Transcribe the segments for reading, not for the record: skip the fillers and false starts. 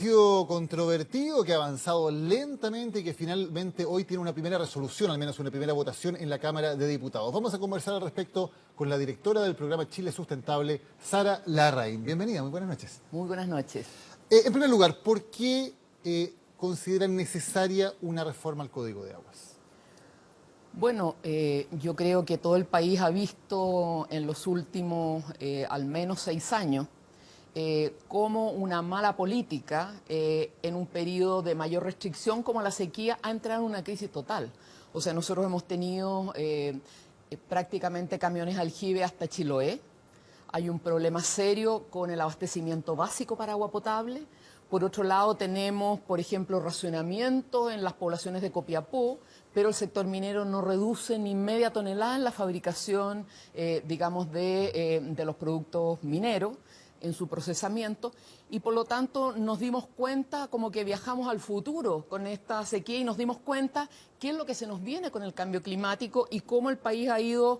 Sido controvertido, que ha avanzado lentamente y que finalmente hoy tiene una primera resolución, al menos una primera votación en la Cámara de Diputados. Vamos a conversar al respecto con la directora del programa Chile Sustentable, Sara Larraín. Bienvenida, muy buenas noches. Muy buenas noches. En primer lugar, ¿por qué consideran necesaria una reforma al Código de Aguas? Bueno, yo creo que todo el país ha visto en los últimos al menos 6 años cómo una mala política en un periodo de mayor restricción como la sequía ha entrado en una crisis total. O sea, nosotros hemos tenido prácticamente camiones aljibe hasta Chiloé. Hay un problema serio con el abastecimiento básico para agua potable. Por otro lado, tenemos, por ejemplo, racionamiento en las poblaciones de Copiapó, pero el sector minero no reduce ni media tonelada en la fabricación, digamos, de los productos mineros en su procesamiento, y por lo tanto nos dimos cuenta como que viajamos al futuro con esta sequía y nos dimos cuenta qué es lo que se nos viene con el cambio climático y cómo el país ha ido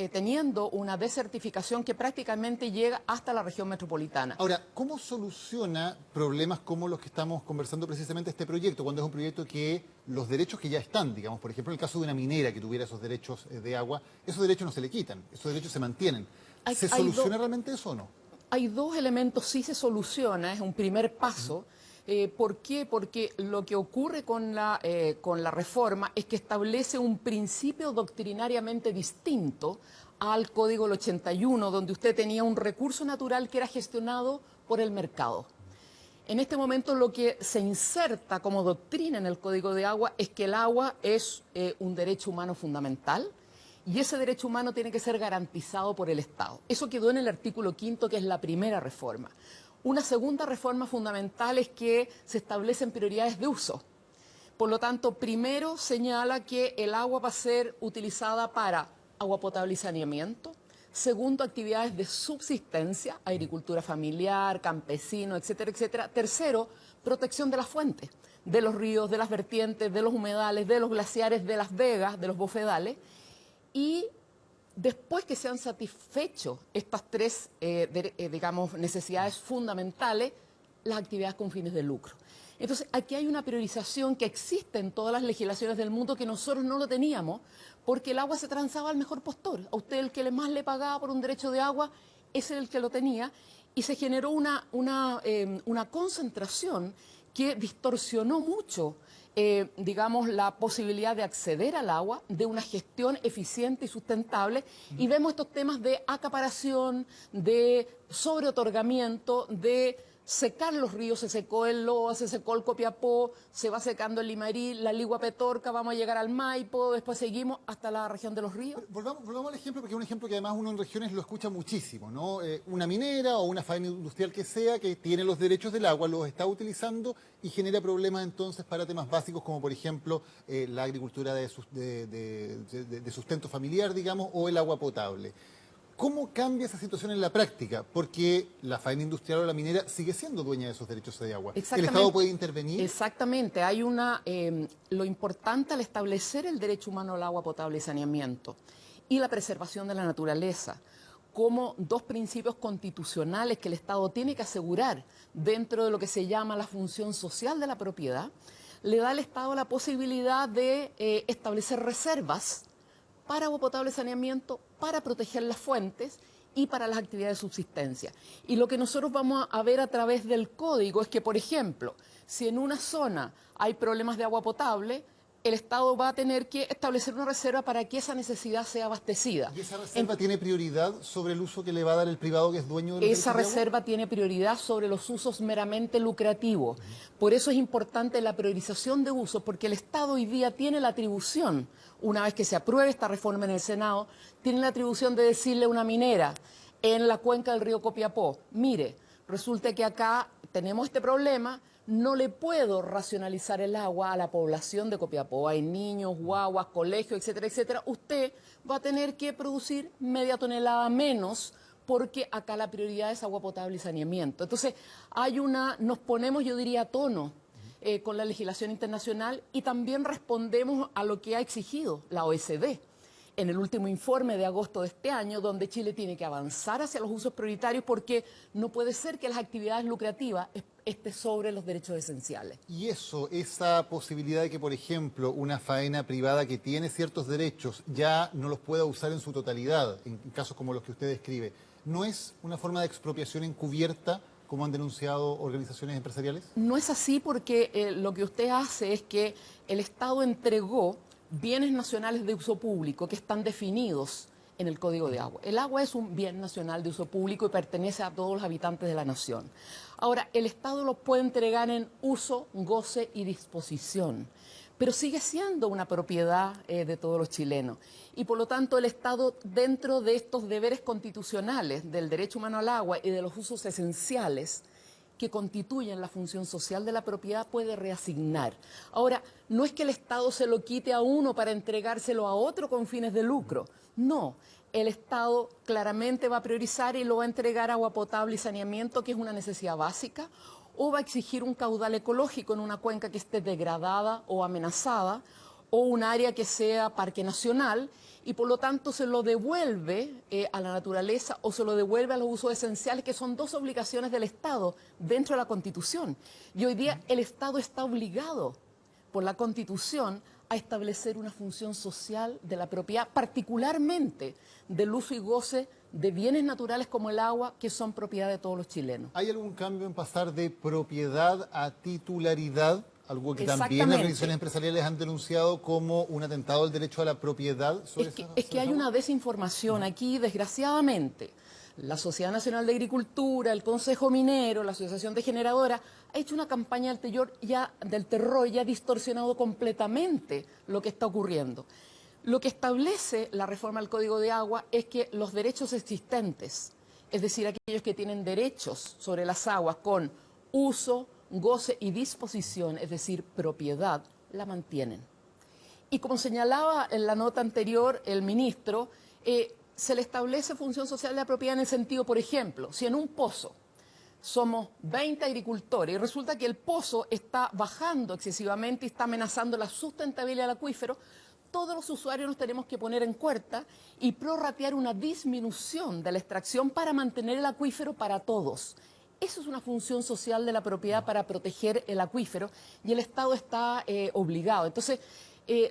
teniendo una desertificación que prácticamente llega hasta la región metropolitana. Ahora, ¿cómo soluciona problemas como los que estamos conversando precisamente este proyecto, cuando es un proyecto que los derechos que ya están, digamos, por ejemplo, en el caso de una minera que tuviera esos derechos de agua, esos derechos no se le quitan, esos derechos se mantienen? ¿Se soluciona realmente eso o no? Hay dos elementos, sí se soluciona, es un primer paso. ¿Por qué? Porque lo que ocurre con la reforma es que establece un principio doctrinariamente distinto al Código del 81, donde usted tenía un recurso natural que era gestionado por el mercado. En este momento lo que se inserta como doctrina en el Código de Agua es que el agua es un derecho humano fundamental, y ese derecho humano tiene que ser garantizado por el Estado. Eso quedó en el artículo 5º, que es la primera reforma. Una segunda reforma fundamental es que se establecen prioridades de uso. Por lo tanto, primero señala que el agua va a ser utilizada para agua potable y saneamiento. Segundo, actividades de subsistencia, agricultura familiar, campesino, etcétera, etcétera. Tercero, protección de las fuentes, de los ríos, de las vertientes, de los humedales, de los glaciares, de las vegas, de los bofedales. Y después que se han satisfecho estas tres, digamos, necesidades fundamentales, las actividades con fines de lucro. Entonces, aquí hay una priorización que existe en todas las legislaciones del mundo que nosotros no lo teníamos, porque el agua se transaba al mejor postor. A usted el que más le pagaba por un derecho de agua, ese es el que lo tenía, y se generó una concentración que distorsionó mucho digamos, la posibilidad de acceder al agua, de una gestión eficiente y sustentable, y vemos estos temas de acaparación, de sobreotorgamiento, de secar los ríos. Se secó el Loa, se secó el Copiapó, se va secando el Limarí, la Ligua Petorca, vamos a llegar al Maipo, después seguimos hasta la región de los ríos. Volvamos al ejemplo, porque es un ejemplo que además uno en regiones lo escucha muchísimo, ¿no? Una minera o una faena industrial que sea, que tiene los derechos del agua, los está utilizando y genera problemas entonces para temas básicos como por ejemplo la agricultura de sustento familiar, digamos, o el agua potable. ¿Cómo cambia esa situación en la práctica? Porque la faena industrial o la minera sigue siendo dueña de esos derechos de agua. ¿El Estado puede intervenir? Exactamente. Hay lo importante al establecer el derecho humano al agua potable y saneamiento y la preservación de la naturaleza como dos principios constitucionales que el Estado tiene que asegurar dentro de lo que se llama la función social de la propiedad, le da al Estado la posibilidad de establecer reservas para agua potable y saneamiento, para proteger las fuentes y para las actividades de subsistencia. Y lo que nosotros vamos a ver a través del código es que, por ejemplo, si en una zona hay problemas de agua potable, el Estado va a tener que establecer una reserva para que esa necesidad sea abastecida. ¿Y esa reserva tiene prioridad sobre el uso que le va a dar el privado que es dueño de los Esa reserva tiene prioridad sobre los usos meramente lucrativos. Por eso es importante la priorización de usos, porque el Estado hoy día tiene la atribución, una vez que se apruebe esta reforma en el Senado, tiene la atribución de decirle a una minera en la cuenca del río Copiapó: mire, resulta que acá tenemos este problema, no le puedo racionalizar el agua a la población de Copiapó, hay niños, guaguas, colegios, etcétera, etcétera. Usted va a tener que producir media tonelada menos porque acá la prioridad es agua potable y saneamiento. Entonces, nos ponemos, yo diría, a tono con la legislación internacional y también respondemos a lo que ha exigido la OECD. en el último informe de agosto de este año, donde Chile tiene que avanzar hacia los usos prioritarios porque no puede ser que las actividades lucrativas estén sobre los derechos esenciales. Y esa posibilidad de que, por ejemplo, una faena privada que tiene ciertos derechos ya no los pueda usar en su totalidad, en casos como los que usted describe, ¿no es una forma de expropiación encubierta, como han denunciado organizaciones empresariales? No es así porque lo que usted hace es que el Estado entregó bienes nacionales de uso público que están definidos en el Código de Agua. El agua es un bien nacional de uso público y pertenece a todos los habitantes de la nación. Ahora, el Estado los puede entregar en uso, goce y disposición, pero sigue siendo una propiedad de todos los chilenos. Y por lo tanto, el Estado, dentro de estos deberes constitucionales del derecho humano al agua y de los usos esenciales que constituyen la función social de la propiedad, puede reasignar. Ahora, no es que el Estado se lo quite a uno para entregárselo a otro con fines de lucro. No, el Estado claramente va a priorizar y lo va a entregar agua potable y saneamiento, que es una necesidad básica, o va a exigir un caudal ecológico en una cuenca que esté degradada o amenazada, o un área que sea parque nacional, y por lo tanto se lo devuelve a la naturaleza o se lo devuelve a los usos esenciales, que son dos obligaciones del Estado dentro de la Constitución. Y hoy día el Estado está obligado por la Constitución a establecer una función social de la propiedad, particularmente del uso y goce de bienes naturales como el agua, que son propiedad de todos los chilenos. ¿Hay algún cambio en pasar de propiedad a titularidad? Algo que también las Exactamente. organizaciones empresariales han denunciado como un atentado al derecho a la propiedad. Es que hay una desinformación aquí, desgraciadamente. La Sociedad Nacional de Agricultura, el Consejo Minero, la Asociación de Generadoras, ha hecho una campaña del terror y ha distorsionado completamente lo que está ocurriendo. Lo que establece la reforma al Código de Agua es que los derechos existentes, es decir, aquellos que tienen derechos sobre las aguas con uso, goce y disposición, es decir, propiedad, la mantienen. Y como señalaba en la nota anterior el ministro, se le establece función social de la propiedad en el sentido, por ejemplo, si en un pozo somos 20 agricultores y resulta que el pozo está bajando excesivamente y está amenazando la sustentabilidad del acuífero, todos los usuarios nos tenemos que poner en cuenta y prorratear una disminución de la extracción para mantener el acuífero para todos. Eso es una función social de la propiedad para proteger el acuífero y el Estado está obligado. Entonces,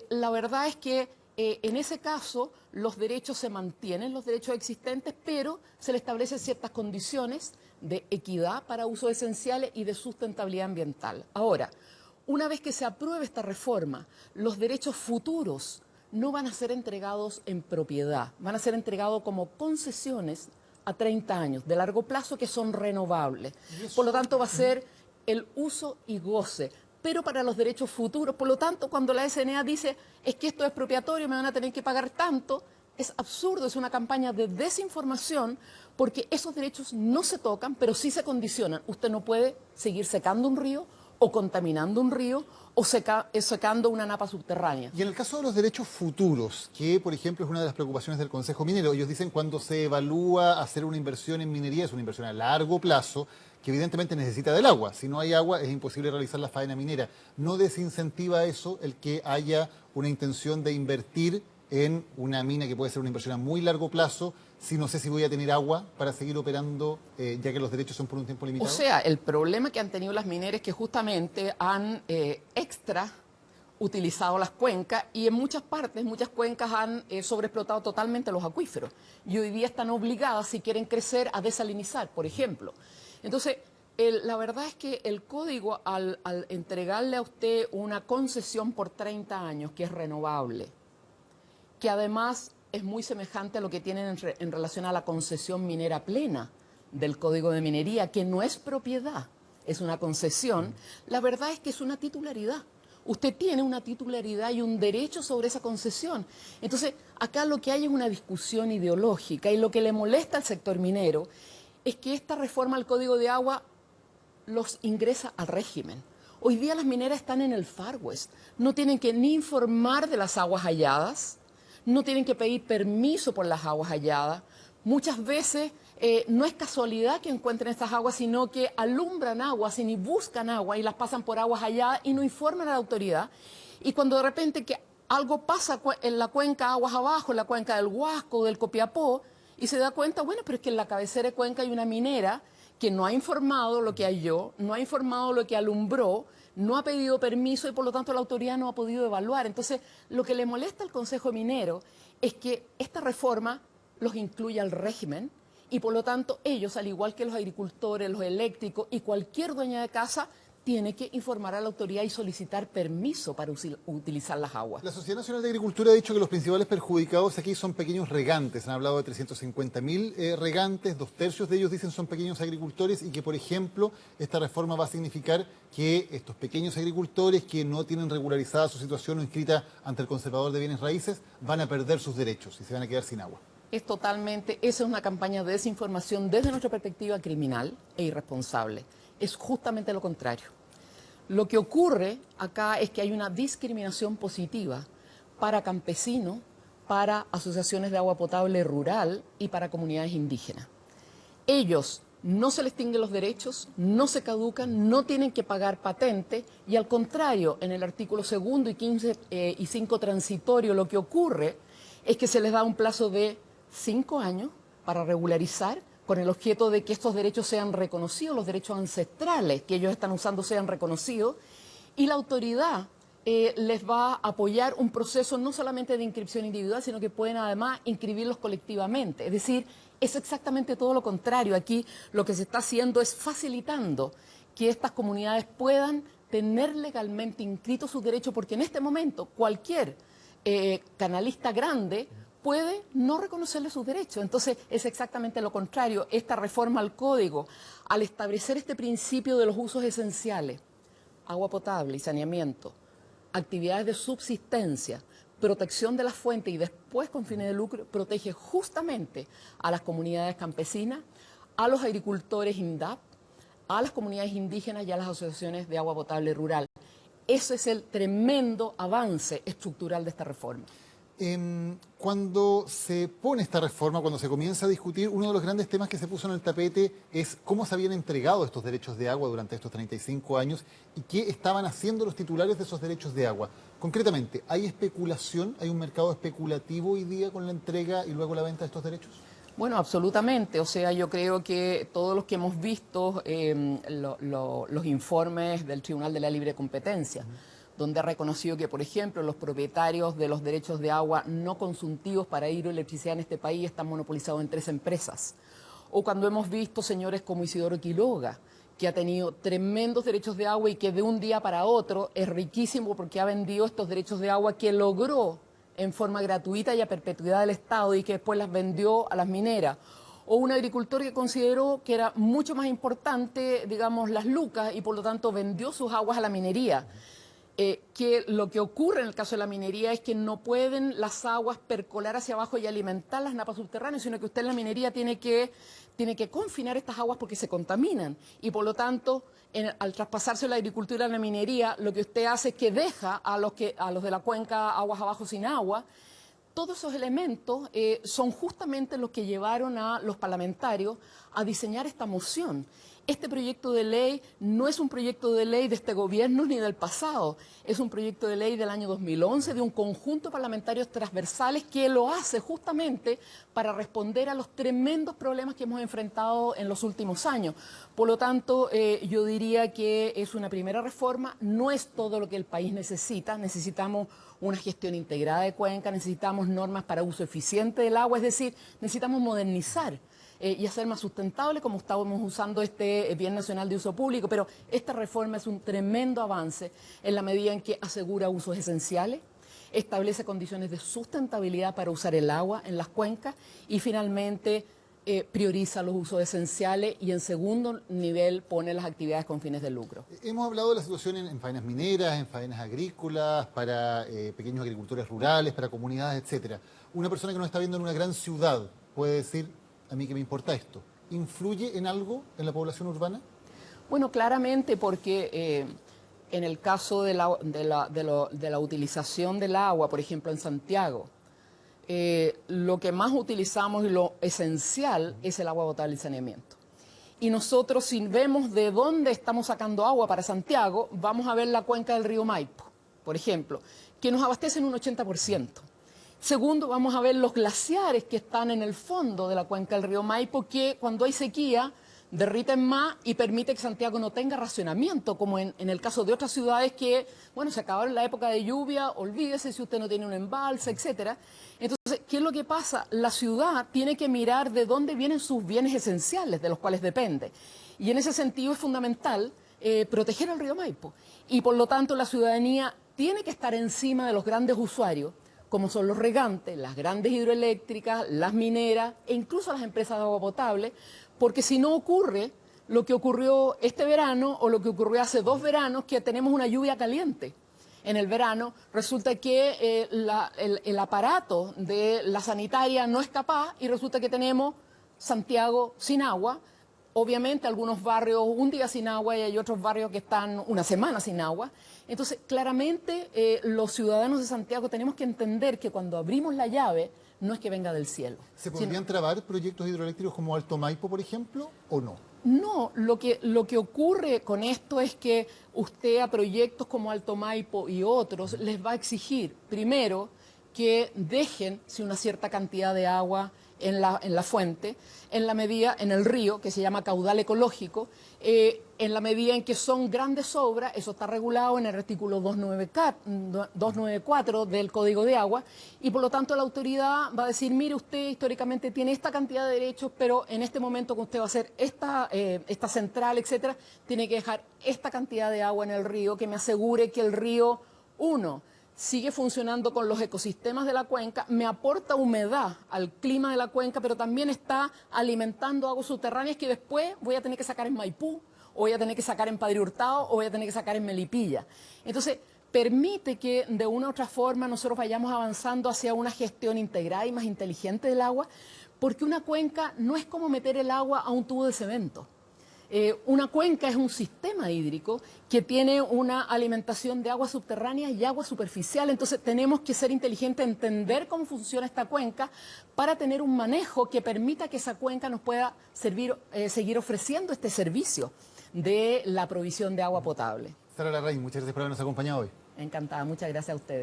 la verdad es que en ese caso los derechos se mantienen, los derechos existentes, pero se le establecen ciertas condiciones de equidad para usos esenciales y de sustentabilidad ambiental. Ahora, una vez que se apruebe esta reforma, los derechos futuros no van a ser entregados en propiedad, van a ser entregados como concesiones a 30 años, de largo plazo, que son renovables. Por lo tanto, va a ser el uso y goce, pero para los derechos futuros. Por lo tanto, cuando la SNA dice es que esto es expropiatorio, me van a tener que pagar tanto, es absurdo, es una campaña de desinformación, porque esos derechos no se tocan, pero sí se condicionan. Usted no puede seguir secando un río o contaminando un río o secando una napa subterránea. Y en el caso de los derechos futuros, que por ejemplo es una de las preocupaciones del Consejo Minero, ellos dicen cuando se evalúa hacer una inversión en minería, es una inversión a largo plazo, que evidentemente necesita del agua. Si no hay agua es imposible realizar la faena minera. ¿No desincentiva eso el que haya una intención de invertir en una mina que puede ser una inversión a muy largo plazo, si no sé si voy a tener agua para seguir operando, ya que los derechos son por un tiempo limitado? O sea, el problema que han tenido las mineras es que justamente han extra utilizado las cuencas y en muchas partes, muchas cuencas han sobreexplotado totalmente los acuíferos y hoy día están obligadas, si quieren crecer, a desalinizar, por ejemplo. Entonces, la verdad es que el código, al entregarle a usted una concesión por 30 años, que es renovable, que además es muy semejante a lo que tienen en relación a la concesión minera plena del Código de Minería, que no es propiedad, es una concesión, la verdad es que es una titularidad. Usted tiene una titularidad y un derecho sobre esa concesión. Entonces, acá lo que hay es una discusión ideológica y lo que le molesta al sector minero es que esta reforma al Código de Agua los ingresa al régimen. Hoy día las mineras están en el Far West, no tienen que ni informar de las aguas halladas, no tienen que pedir permiso por las aguas halladas. Muchas veces no es casualidad que encuentren estas aguas, sino que alumbran aguas y ni buscan agua y las pasan por aguas halladas y no informan a la autoridad. Y cuando de repente que algo pasa en la cuenca aguas abajo, en la cuenca del Huasco, del Copiapó, y se da cuenta, bueno, pero es que en la cabecera de cuenca hay una minera que no ha informado lo que halló, no ha informado lo que alumbró, no ha pedido permiso y por lo tanto la autoridad no ha podido evaluar. Entonces, lo que le molesta al Consejo Minero es que esta reforma los incluye al régimen y por lo tanto ellos, al igual que los agricultores, los eléctricos y cualquier dueña de casa, tiene que informar a la autoridad y solicitar permiso para utilizar las aguas. La Sociedad Nacional de Agricultura ha dicho que los principales perjudicados aquí son pequeños regantes. Han hablado de 350.000 regantes, 2/3 de ellos dicen son pequeños agricultores y que, por ejemplo, esta reforma va a significar que estos pequeños agricultores que no tienen regularizada su situación o inscrita ante el conservador de bienes raíces van a perder sus derechos y se van a quedar sin agua. Es totalmente, esa es una campaña de desinformación desde nuestra perspectiva criminal e irresponsable. Es justamente lo contrario. Lo que ocurre acá es que hay una discriminación positiva para campesinos, para asociaciones de agua potable rural y para comunidades indígenas. Ellos no se les extinguen los derechos, no se caducan, no tienen que pagar patente y al contrario, en el artículo 2 y 15 y 5 transitorio lo que ocurre es que se les da un plazo de 5 años para regularizar con el objeto de que estos derechos sean reconocidos, los derechos ancestrales que ellos están usando sean reconocidos, y la autoridad les va a apoyar un proceso no solamente de inscripción individual, sino que pueden además inscribirlos colectivamente. Es decir, es exactamente todo lo contrario. Aquí lo que se está haciendo es facilitando que estas comunidades puedan tener legalmente inscritos sus derechos, porque en este momento cualquier canalista grande puede no reconocerle sus derechos. Entonces, es exactamente lo contrario. Esta reforma al código, al establecer este principio de los usos esenciales, agua potable y saneamiento, actividades de subsistencia, protección de la fuente y después con fines de lucro, protege justamente a las comunidades campesinas, a los agricultores INDAP, a las comunidades indígenas y a las asociaciones de agua potable rural. Ese es el tremendo avance estructural de esta reforma. Cuando se pone esta reforma, cuando se comienza a discutir, uno de los grandes temas que se puso en el tapete es cómo se habían entregado estos derechos de agua durante estos 35 años y qué estaban haciendo los titulares de esos derechos de agua. Concretamente, ¿hay especulación? ¿Hay un mercado especulativo hoy día con la entrega y luego la venta de estos derechos? Bueno, absolutamente. O sea, yo creo que todos los que hemos visto los informes del Tribunal de la Libre Competencia, donde ha reconocido que, por ejemplo, los propietarios de los derechos de agua no consuntivos para hidroelectricidad en este país están monopolizados en 3 empresas. O cuando hemos visto señores como Isidoro Quiroga, que ha tenido tremendos derechos de agua y que de un día para otro es riquísimo porque ha vendido estos derechos de agua que logró en forma gratuita y a perpetuidad del Estado y que después las vendió a las mineras. O un agricultor que consideró que era mucho más importante, digamos, las lucas y por lo tanto vendió sus aguas a la minería. Que lo que ocurre en el caso de la minería es que no pueden las aguas percolar hacia abajo y alimentar las napas subterráneas, sino que usted en la minería tiene que confinar estas aguas porque se contaminan. Y por lo tanto, al traspasarse la agricultura a la minería, lo que usted hace es que deja a los de la cuenca aguas abajo sin agua. Todos esos elementos son justamente los que llevaron a los parlamentarios a diseñar esta moción. Este proyecto de ley no es un proyecto de ley de este gobierno ni del pasado, es un proyecto de ley del año 2011 de un conjunto de parlamentarios transversales que lo hace justamente para responder a los tremendos problemas que hemos enfrentado en los últimos años. Por lo tanto, yo diría que es una primera reforma, no es todo lo que el país necesita, necesitamos una gestión integrada de cuenca, necesitamos normas para uso eficiente del agua, es decir, necesitamos modernizar y hacer más sustentable como estábamos usando este bien nacional de uso público, pero esta reforma es un tremendo avance en la medida en que asegura usos esenciales, establece condiciones de sustentabilidad para usar el agua en las cuencas y finalmente prioriza los usos esenciales y en segundo nivel pone las actividades con fines de lucro. Hemos hablado de la situación en faenas mineras, en faenas agrícolas, para pequeños agricultores rurales, para comunidades, etcétera. Una persona que nos está viendo en una gran ciudad puede decir, a mí que me importa esto, ¿influye en algo en la población urbana? Bueno, claramente porque en el caso de la utilización del agua, por ejemplo en Santiago, lo que más utilizamos y lo esencial es el agua potable y saneamiento. Y nosotros, si vemos de dónde estamos sacando agua para Santiago, vamos a ver la cuenca del río Maipo. por ejemplo, que nos abastecen un 80%. Segundo, vamos a ver los glaciares que están en el fondo de la cuenca del río Maipo, que cuando hay sequía derriten más y permite que Santiago no tenga racionamiento, como en el caso de otras ciudades que, bueno, se acabaron la época de lluvia, olvídese si usted no tiene un embalse, etcétera. Entonces, ¿qué es lo que pasa? La ciudad tiene que mirar de dónde vienen sus bienes esenciales, de los cuales depende. Y en ese sentido es fundamental proteger el río Maipo. Y por lo tanto la ciudadanía tiene que estar encima de los grandes usuarios, como son los regantes, las grandes hidroeléctricas, las mineras e incluso las empresas de agua potable, porque si no ocurre lo que ocurrió este verano o lo que ocurrió hace 2 veranos, que tenemos una lluvia caliente. En el verano resulta que el aparato de la sanitaria no es capaz y resulta que tenemos Santiago sin agua. Obviamente algunos barrios un día sin agua y hay otros barrios que están una semana sin agua. Entonces, claramente los ciudadanos de Santiago tenemos que entender que cuando abrimos la llave no es que venga del cielo. ¿Se podrían trabar proyectos hidroeléctricos como Alto Maipo, por ejemplo, o no? No, lo que ocurre con esto es que usted a proyectos como Alto Maipo y otros les va a exigir, primero, que dejen una cierta cantidad de agua en la fuente, en el río, que se llama caudal ecológico, en la medida en que son grandes obras, eso está regulado en el artículo 294 del Código de Agua, y por lo tanto la autoridad va a decir, mire, usted históricamente tiene esta cantidad de derechos, pero en este momento que usted va a hacer esta central, etcétera, tiene que dejar esta cantidad de agua en el río que me asegure que el río, sigue funcionando con los ecosistemas de la cuenca, me aporta humedad al clima de la cuenca, pero también está alimentando aguas subterráneas que después voy a tener que sacar en Maipú, o voy a tener que sacar en Padre Hurtado, o voy a tener que sacar en Melipilla. Entonces, permite que de una u otra forma nosotros vayamos avanzando hacia una gestión integrada y más inteligente del agua, porque una cuenca no es como meter el agua a un tubo de cemento. Una cuenca es un sistema hídrico que tiene una alimentación de agua subterránea y agua superficial, entonces tenemos que ser inteligentes, entender cómo funciona esta cuenca para tener un manejo que permita que esa cuenca nos pueda seguir ofreciendo este servicio de la provisión de agua potable. Sara Larraín, muchas gracias por habernos acompañado hoy. Encantada, muchas gracias a ustedes.